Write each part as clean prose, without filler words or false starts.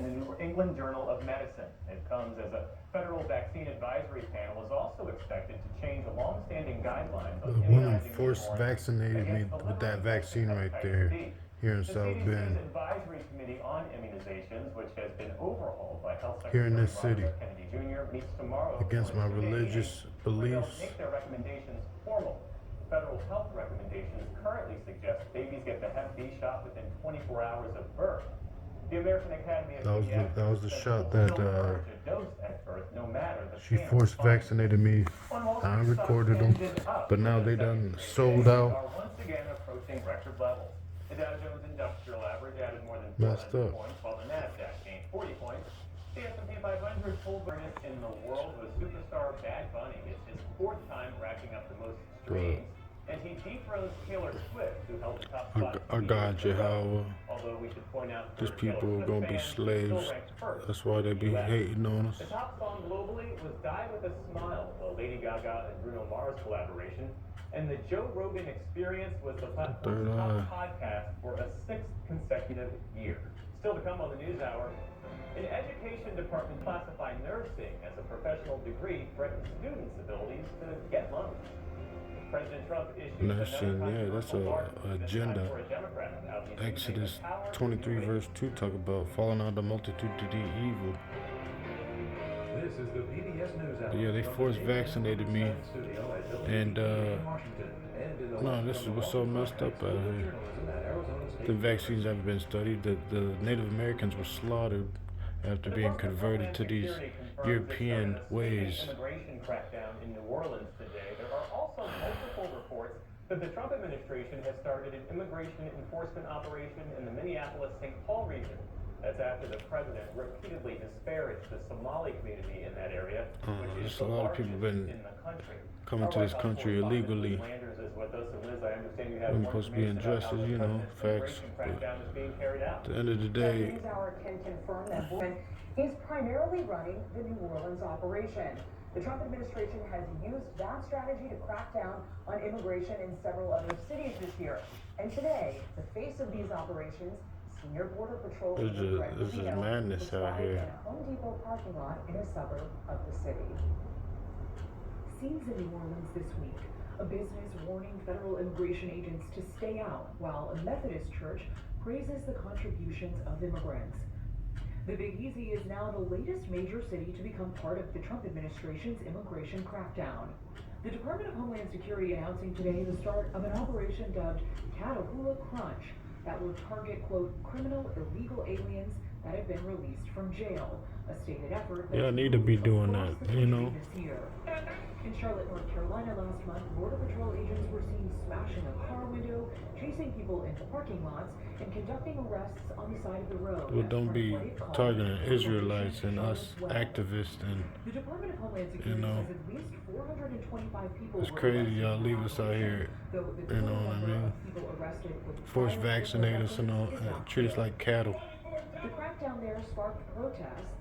the New England Journal of Medicine. It comes as a federal vaccine advisory panel is also expected to change long-standing guidelines on The woman immunizing force newborns vaccinated me against the with liver that infection vaccine right hepatitis there B. here in The South CDC's Bend, Advisory Committee on Immunizations, which has been overhauled by Health here in Secretary this Robert city, F. Kennedy Jr., meets tomorrow for against my its May meeting, religious where they'll beliefs. make their recommendations formal. Federal health recommendations currently suggest babies get the Hep B shot within 24 hours of birth. The American Academy of That was Pediatrics the says shot they'll that still urge a dose at birth, no matter the she family forced findings. vaccinated me. On Wall I Street, stocks recorded them, ended up but for now the they second done straight sold day, out. are once again approaching record levels. The Dow Jones Industrial Average added more than Messed 400 up. points, while the Nasdaq gained 40 points. The S&P 500 pulled burnish in the world with superstar Bad Bunny. It's his fourth time racking up the most streams, and he dethrones Taylor Swift, who held the top spot. I got you, Howard. Although we should point out These for people Taylor are Swift gonna be fans, slaves. still ranked first That's why they in be the US. hating on us. The top song globally was Die With a Smile, the Lady Gaga and Bruno Mars collaboration. And the Joe Rogan Experience was the platform's top podcast for a sixth consecutive year. Still to come on the NewsHour, an education department classify nursing as a professional degree threatens students' abilities to get loans. President Trump issued Nursing, yeah, that's a agenda. Exodus 23 verse 2 talk about falling out of the multitude to the evil. This is the PBS NewsHour. But yeah, they forced vaccinated me, and no, this is what's so messed up out here. The vaccines haven't been studied. The Native Americans were slaughtered after being converted to these European ways. Immigration crackdown in New Orleans today. There are also multiple reports that the Trump administration has started an immigration enforcement operation in the Minneapolis-St. Paul region. That's after the president repeatedly disparaged the Somali community in that area, which is Just the a lot of largest people been in the country. coming to this country illegally. Landers is with us, and Liz, I understand you have I'm more supposed to be in information about how dresses, the you know, president's facts. immigration But crackdown is being carried out. at the end of the day, NewsHour can confirm that he's primarily running the New Orleans operation. The Trump administration has used that strategy to crack down on immigration in several other cities this year. And today, the face of these operations, Senior Border Patrol agent Greg this is Levino, madness was out spotted here. in a Home Depot parking lot in a suburb of the city. Scenes in New Orleans this week. A business warning federal immigration agents to stay out, while a Methodist church praises the contributions of immigrants. The Big Easy is now the latest major city to become part of the Trump administration's immigration crackdown. The Department of Homeland Security announcing today the start of an operation dubbed Catahoula Crunch that will target, quote, criminal illegal aliens that have been released from jail. A stated effort that yeah, I need to be doing across that, the you country know. this year. In Charlotte, North Carolina last month, Border Patrol agents were seen smashing a car window, chasing people into parking lots, and conducting arrests on the side of the road. Well, don't be targeting Israelites and us activists, and The Department of Homeland Security know, says at least 425 people it's were crazy arrested y'all in leave the us out operation, here, though the you know total what I number mean? of people arrested with Force prior vaccinate us and all, weapons is not treat us clear. like cattle. The crackdown there sparked protests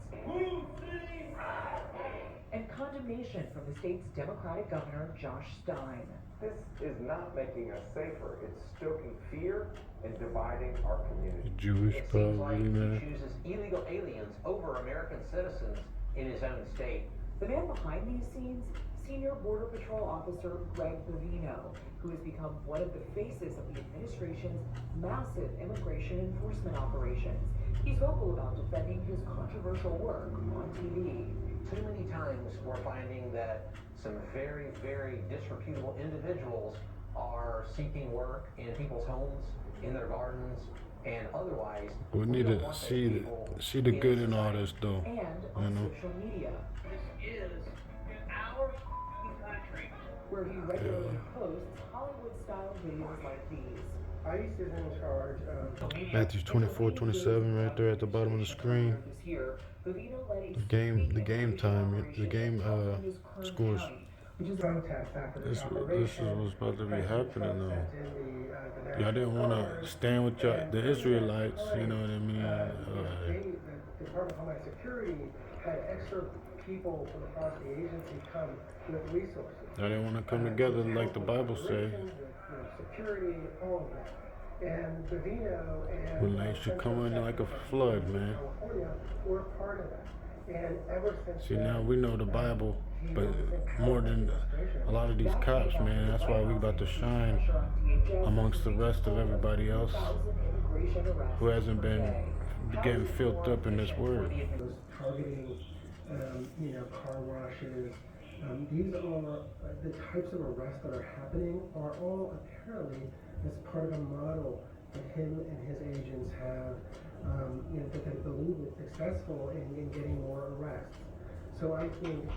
and condemnation from the state's Democratic Governor Josh Stein. This is not making us safer. It's stoking fear and dividing our community. Jewish, It seems like probably, he man. chooses illegal aliens over American citizens in his own state. The man behind these scenes, Senior Border Patrol Officer Greg Levino, who has become one of the faces of the administration's massive immigration enforcement operations. He's vocal about defending his controversial work on TV. Too many times we're finding that some very, very disreputable individuals are seeking work in people's homes, in their gardens, and otherwise. We need don't to want those see people the good in all society. this, though. And You on know, social media, This is our country. where he regularly posts Hollywood-style videos like these. ICE is in charge of Matthew 24:27 right there at the bottom of the screen. This year, Levino led a The game time, the game scores. which is protest after This this is operation. what's about to be happening though. Sent in the Y'all didn't want to stand with the Israelites, you know what I mean? The Department of Homeland Security had extra people from across the agency come with resources. Y'all didn't want to come together like the Bible say. With, security, all of that. And Bovino and When they should come in like a flood, man. California were part of that. And ever since See, then, now we know the Bible, he but was in more than a lot of these cops, man. That's why we about to shine amongst the rest of everybody else who hasn't been getting filled up in this word. was targeting, car washes. These are the types of arrests that are happening are all apparently as part of a model that him and his agents have, that they believe is successful in getting more arrests. So I think